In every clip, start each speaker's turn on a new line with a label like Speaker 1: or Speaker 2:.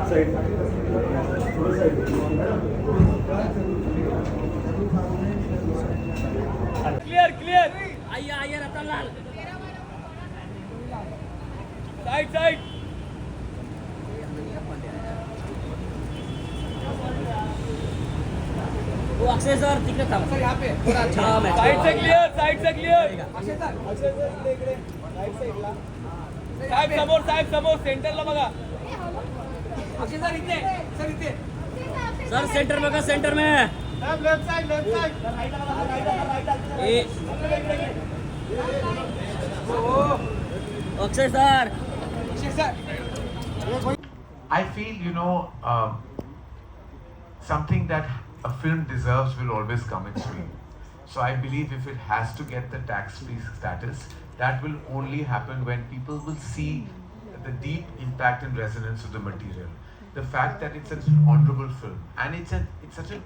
Speaker 1: Clear, clear. Ayer, Ratan Side, side. वो Akshay sir तिकडे थांबा सर यहाँ पे थोड़ा अच्छा साइड से क्लियर अक्षय सर इकडे राइट साइडला साहेब समोर सेंटरला बघा अक्षय सर इथे सर सेंटर बघा सेंटर में साहेब left side Akshay sir
Speaker 2: I feel, something that a film deserves will always come in screen. So I believe if it has to get the tax-free status, that will only happen when people will see the deep impact and resonance of the material. The fact that it's an honorable film, and it's such an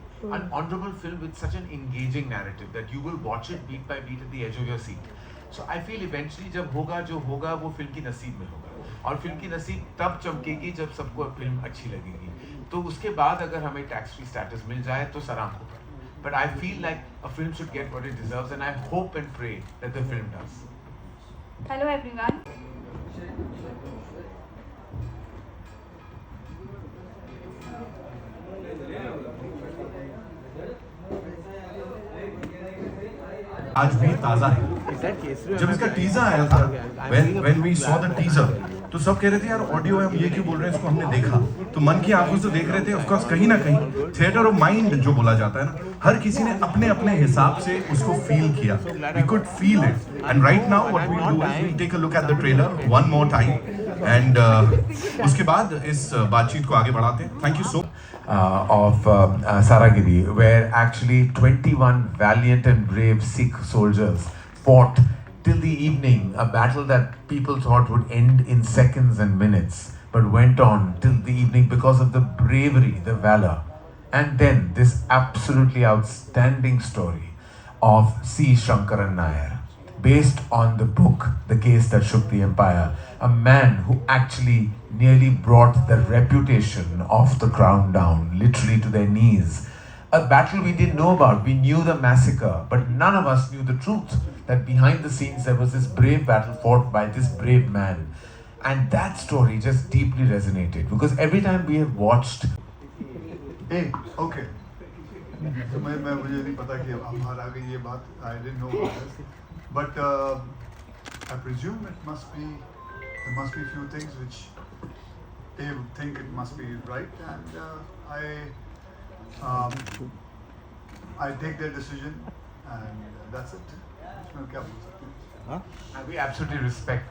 Speaker 2: honorable film with such an engaging narrative that you will watch it beat by beat at the edge of your seat. So I feel eventually जब होगा जो होगा वो film की नसीब में होगा और फिल्म की नसीब तब चमकेगी जब सबको फिल्म अच्छी लगेगी तो उसके बाद अगर हमें टैक्स फ्री स्टेटस मिल जाए तो सराहना होगा but I feel like a film should get what it deserves and I hope and pray that the film does.
Speaker 3: Hello everyone.
Speaker 4: आज भी ताजा है। जब इसका टीजर आया था, when we saw the teaser, तो सब कह रहे थे यार ऑडियो है, हम ये क्यों बोल रहे हैं, इसको हमने देखा तो मन की आंखों से देख रहे थे। ऑफ कोर्स कहीं ना कहीं थिएटर ऑफ माइंड जो बोला जाता है ना, हर किसी ने अपने अपने हिसाब से उसको फील किया। We could feel it and right now what we do is we take a look at the trailer one more time and उसके बाद इस बातचीत को आगे बढ़ाते हैं। Thank you so
Speaker 2: of Saragiri, where actually 21 valiant and brave Sikh soldiers fought till the evening, a battle that people thought would end in seconds and minutes, but went on till the evening because of the bravery, the valor. And then this absolutely outstanding story of C. Shankaran Nair, based on the book, The Case That Shook the Empire, a man who actually nearly brought the reputation of the crown down, literally to their knees. A battle we didn't know about. We knew the massacre, but none of us knew the truth, that behind the scenes there was this brave battle fought by this brave man. And that story just deeply resonated, because every time we have watched...
Speaker 5: Hey, okay. तो मैं मुझे नहीं पता कि हमारा आगे ये बात I didn't know about this. But I presume there must be few things which they think it must be right, and I take their decision, and that's it. इसमें क्या बोल सकते हैं?
Speaker 2: And we absolutely respect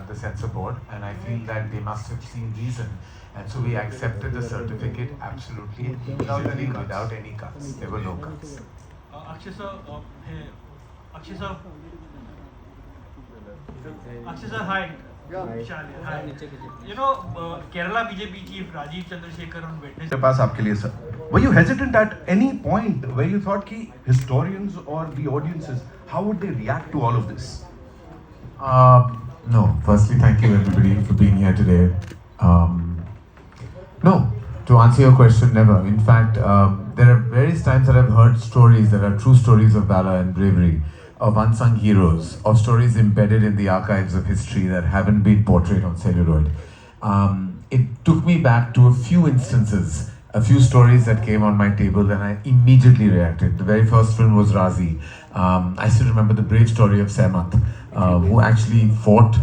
Speaker 2: the censor board, and I feel that they must have seen reason, and so we accepted the certificate absolutely without any cuts. There were no cuts.
Speaker 6: Akshay sir, hi. Hi. You know, Kerala BJP chief Rajiv Chandrasekhar on witness.
Speaker 4: के पास आपके लिए sir, were you hesitant at any point where you thought कि historians or the audiences, how would they react to all of this?
Speaker 2: No. Firstly, thank you everybody for being here today. No, to answer your question, never. In fact, there are various times that I've heard stories that are true stories of valor and bravery, of unsung heroes, of stories embedded in the archives of history that haven't been portrayed on celluloid. It took me back to a few instances, a few stories that came on my table, and I immediately reacted. The very first film was Razi. I still remember the brave story of Sehmat, who actually fought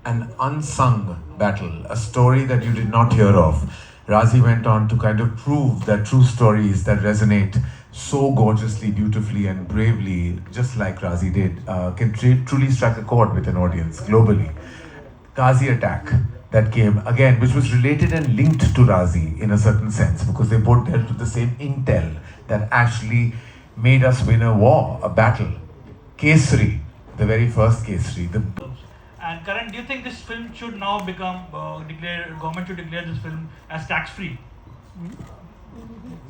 Speaker 2: an unsung battle, a story that you did not hear of. Razi went on to kind of prove that true stories that resonate so gorgeously, beautifully and bravely, just like Razi did, can truly strike a chord with an audience globally. Ghazi attack that came again, which was related and linked to Razi in a certain sense, because they both dealt with the same intel that actually made us win a war, a battle. Kesari, the very first Kesari.
Speaker 6: And Karan, do you think this film should now become government should declare this film as tax-free?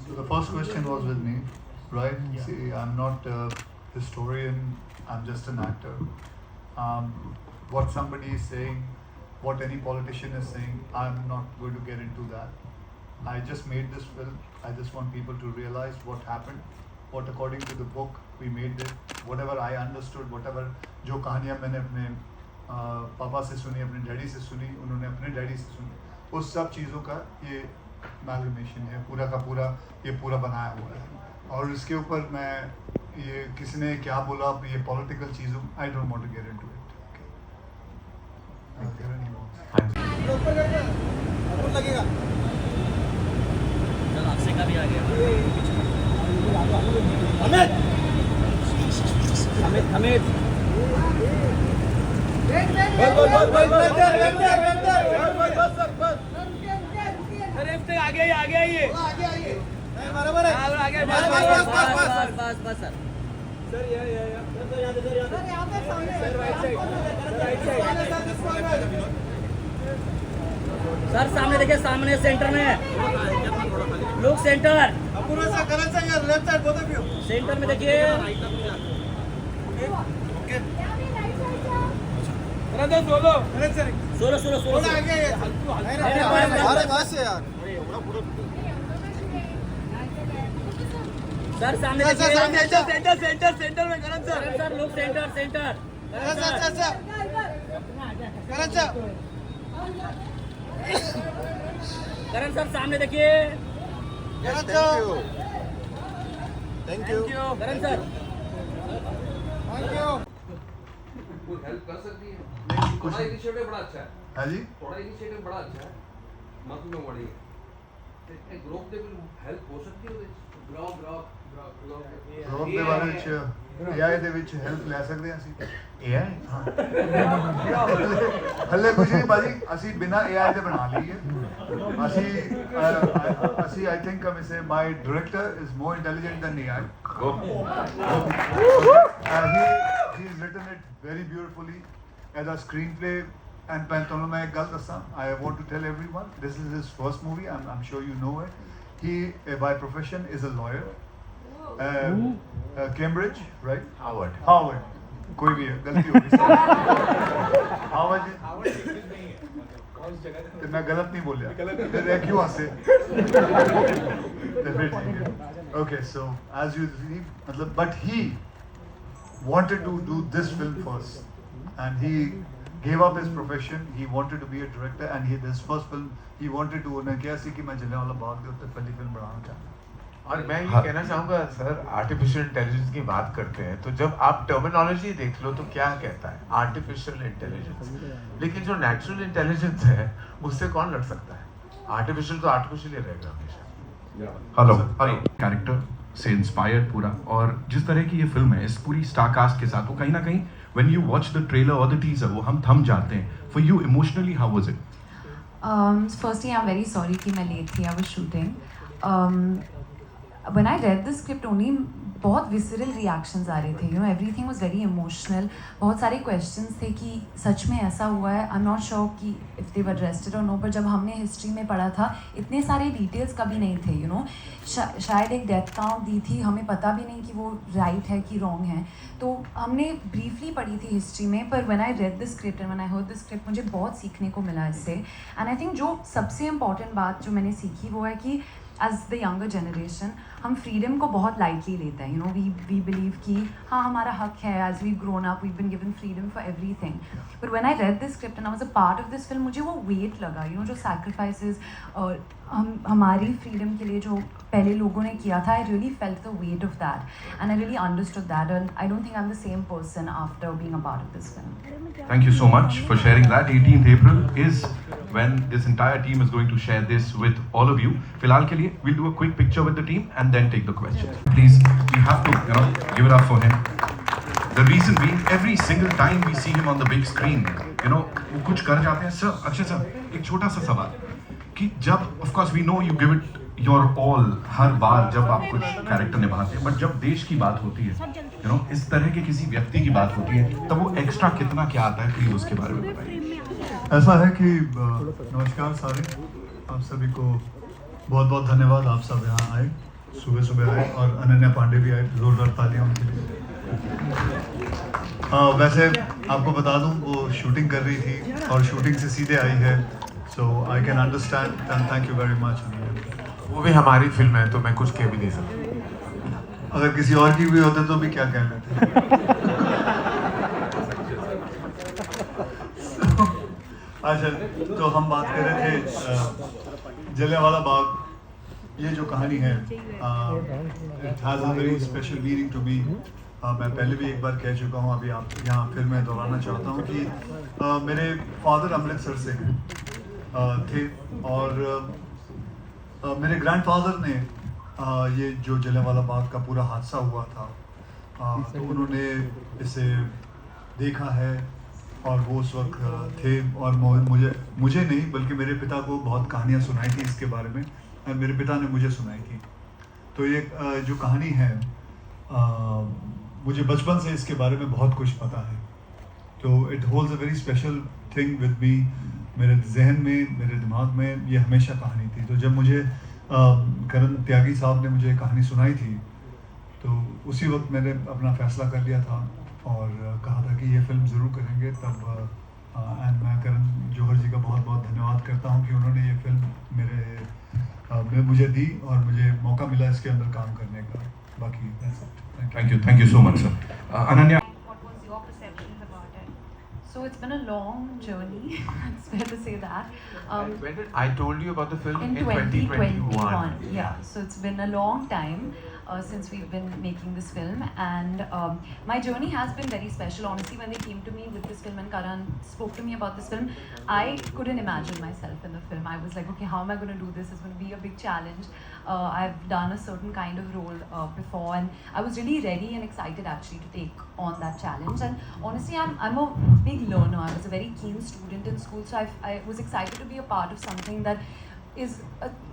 Speaker 5: So the first question was with me, right?
Speaker 6: Yeah.
Speaker 5: See, I'm not a historian, I'm just an actor. What somebody is saying, what any politician is saying, I'm not going to get into that. I just made this film. I just want people to realize what happened, what according to the book we made it, whatever I understood, whatever जो कहानियाँ मैंने अपने पापा से सुनी, अपने daddy से सुनी, उन्होंने अपने डैडी से सुनी, उस सब चीज़ों का ये amalgamation है, पूरा का पूरा ये पूरा बनाया हुआ है. और इसके ऊपर मैं ये किसी ने क्या बोला ये पॉलिटिकल चीज़ों I don't want to get into it. Okay. There are any more?
Speaker 1: चल अक्षय का भी आ गया अमित आगे आइए बराबर है आगे बस सर सर सामने देखिए सामने सेंटर में लोग सेंटर सेंटर में देखिए सोलो सर सामने सेंटर में करण सर लोग सेंटर करण सर सामने देखिए थैंक यू करण सर
Speaker 7: कोई हेल्प कर सकती है थोड़ा इनिशिएटिव बड़ा अच्छा है
Speaker 5: हाँ जी
Speaker 7: थोड़ा इनिशिएटिव बड़ा अच्छा है मत में वड़ी एक ग्रुप ਦੇ ਕੋਈ ਹੈਲਪ ਹੋ ਸਕਦੀ ਹੈ ਉਹਦੇ
Speaker 5: ਗਰੁੱਪ ਦੇ ਬਾਰੇ ਵਿੱਚ AI ਦੇ ਵਿੱਚ ਹੈਲਪ ਲੈ ਸਕਦੇ ਹਾਂ ਅਸੀਂ
Speaker 2: AI?
Speaker 5: ਹੱਲੇ ਕੁਝ ਨਹੀਂ ਬਾਜੀ ਅਸੀਂ ਬਿਨਾ AI ਦੇ ਬਣਾ ਲਈਏ ਅਸੀਂ I think I say my director is more intelligent than AI. He's written it very beautifully as a screenplay. And ਤੁਹਾਨੂੰ ਮੈਂ ਇੱਕ ਗੱਲ ਦੱਸਾਂ I want to tell everyone this is his first movie. I'm sure you know it. He by profession is a lawyer. Cambridge, right? Harvard. कोई भी है गलती हो गई Harvard तो मैं गलत नहीं बोल रहा क्यों हंसे okay so as you see मतलब but he wanted to do this film first and he gave up his profession. He wanted to be a director and his first film he wanted to उन्हें क्या सी कि मैं जलियांवाला बाग के ऊपर पहली film बनाना चाहता हूँ.
Speaker 2: और मैं ये कहना चाहूँगा सर आर्टिफिशियल इंटेलिजेंस की बात करते हैं तो जब आप टर्मिनोलॉजी देख लो तो क्या कहता है आर्टिफिशियल इंटेलिजेंस लेकिन जो नेचुरल इंटेलिजेंस है उससे कौन लड़ सकता है आर्टिफिशियल तो आर्टिफिशियल ही रहेगा हमेशा.
Speaker 4: हेलो कैरेक्टर से इंस्पायर्ड पूरा और जिस तरह की ये फिल्म है इस पूरी स्टार कास्ट के साथ वो कहीं ना कहीं when you watch the trailer or the teaser वो हम थम जाते हैं. For you emotionally how was it?
Speaker 3: Firstly, I'm very sorry कि मैं late थी. I was shooting. When I read the script only बहुत विसरल रिएक्शंस आ रहे थे you know everything was very emotional. बहुत सारे क्वेश्चंस थे कि सच में ऐसा हुआ है. आई एम नॉट श्योर कि इफ़ दे वर अरेस्टेड और नो पर जब हमने हिस्ट्री में पढ़ा था इतने सारे डिटेल्स कभी नहीं थे यू नो. शायद एक डेथ काउंट दी थी हमें पता भी नहीं कि वो राइट है कि रॉन्ग है. तो हमने ब्रीफली पढ़ी थी हिस्ट्री में पर when I read the script and when I heard the script मुझे बहुत सीखने को मिला इससे. एंड आई थिंक जो सबसे इम्पॉर्टेंट बात जो मैंने सीखी वो है कि एज द यंगर जनरेशन हम फ्रीडम को बहुत लाइटली लेते हैं यू नो. वी बिलीव कि हाँ हमारा हक है. As we grown up we been given freedom for everything. But when I read this script and I was a part of this film मुझे वो वेट लगा यू नो जो sacrifices और हमारी फ्रीडम के लिए जो पहले लोगों ने किया था. I really felt the weight of that and I really understood that and I don't think I am the same person after being a part of this film.
Speaker 4: Thank you so much for sharing that. 18th April is when this entire team is going to share this with all of you. फिलहाल के लिए we'll do a quick picture with the team and then take the questions. Please, we have to give it up for him. The reason being, every single time we see him on the big screen, वो कुछ कर जाते हैं. Sir, Akshay sir, एक छोटा सा सवाल कि जब of course we know you give it your all हर बार जब आप कुछ कैरेक्टर निभाते हैं, बट जब देश की बात होती है इस तरह के किसी व्यक्ति की बात होती है तब वो एक्स्ट्रा कितना क्या आता है प्लीज उसके बारे में बताइए.
Speaker 5: ऐसा है कि नमस्कार सारे आप सभी को बहुत बहुत धन्यवाद. आप सब यहाँ आए सुबह सुबह आए और अनन्या पांडे भी आए. जोरदार तालियां उनके लिए. वैसे आपको बता दूं वो शूटिंग कर रही थी और शूटिंग से सीधे आई है So I can understand, and thank you very much.
Speaker 2: वो भी हमारी फिल्म है तो मैं कुछ कह भी नहीं सकता.
Speaker 5: अगर किसी और की भी होते तो भी क्या कह लेते. अच्छा, तो हम बात कर रहे थे जलियांवाला बाग. ये जो कहानी है, it has a very special meaning to me. मैं पहले भी एक बार कह चुका हूँ, अभी आप यहाँ फिर मैं दोहराना चाहता हूँ कि मेरे फादर अमृतसर से थे और मेरे ग्रैंडफादर ने ये जो जलियांवाला बाग का पूरा हादसा हुआ था, तो उन्होंने इसे देखा है और वो उस वक्त थे और मुझे नहीं बल्कि मेरे पिता को बहुत कहानियाँ सुनाई थी इसके बारे में, और मेरे पिता ने मुझे सुनाई थी. तो ये जो कहानी है, मुझे बचपन से इसके बारे में बहुत कुछ पता है. तो it holds a very special thing with me. मेरे जहन में, मेरे दिमाग में ये हमेशा कहानी थी. तो जब मुझे करण त्यागी साहब ने मुझे कहानी सुनाई थी, तो उसी वक्त मैंने अपना फैसला कर लिया था और कहा था कि ये फिल्म ज़रूर करेंगे. तब एंड मैं करण जौहर जी का बहुत बहुत धन्यवाद करता हूँ कि उन्होंने ये फिल्म मुझे दी और मुझे मौका मिला इसके अंदर काम करने का. बाकी
Speaker 4: Thank you so much, sir. Ananya.
Speaker 3: What was your perceptions about it? So it's been a long journey. It's fair to say that.
Speaker 2: When did I told you about the film
Speaker 3: In
Speaker 2: 2021?
Speaker 3: 2021, yeah. So it's been a long time since we've been making this film, and my journey has been very special. Honestly, when they came to me with this film and Karan spoke to me about this film, I couldn't imagine myself in the film. I was like, okay, how am I going to do this? It's going to be a big challenge. I've done a certain kind of role before, and I was really ready and excited actually to take on that challenge. And honestly, I'm a big learner. I was a very keen student in school, so I was excited to be a part of something that is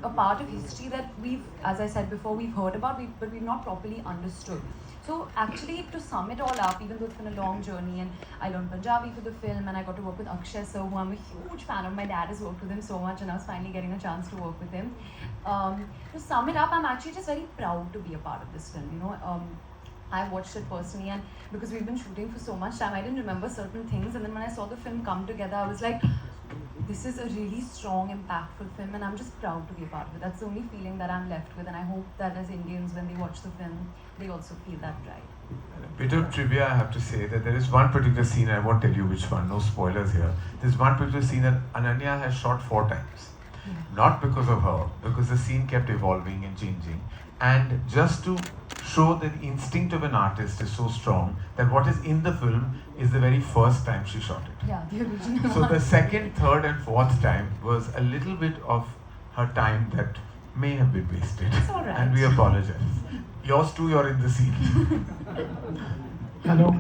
Speaker 3: a part of history that we've, as I said before, we've heard about, but we've not properly understood. So actually, to sum it all up, even though it's been a long journey, and I learned Punjabi for the film, and I got to work with Akshay sir, who I'm a huge fan of. My dad has worked with him so much, and I was finally getting a chance to work with him. To sum it up, I'm actually just very proud to be a part of this film. You know, I watched it personally, and because we've been shooting for so much time, I didn't remember certain things, and then when I saw the film come together, I was like, this is a really strong, impactful film, and I'm just proud to be a part of it. That's the only feeling that I'm left with, and I hope that as Indians, when they watch the film, they also feel that pride.
Speaker 2: A bit of trivia, I have to say that there is one particular scene, I won't tell you which one, no spoilers here. There's one particular scene that Ananya has shot 4 times. Not because of her, because the scene kept evolving and changing. And just to show that the instinct of an artist is so strong that what is in the film is the very first time she shot it.
Speaker 3: Yeah, the original
Speaker 2: So
Speaker 3: one.
Speaker 2: the second, third and fourth time was a little bit of her time that may have been wasted.
Speaker 3: It's all right.
Speaker 2: And we apologize. Yours too, you're in the scene.
Speaker 8: Hello.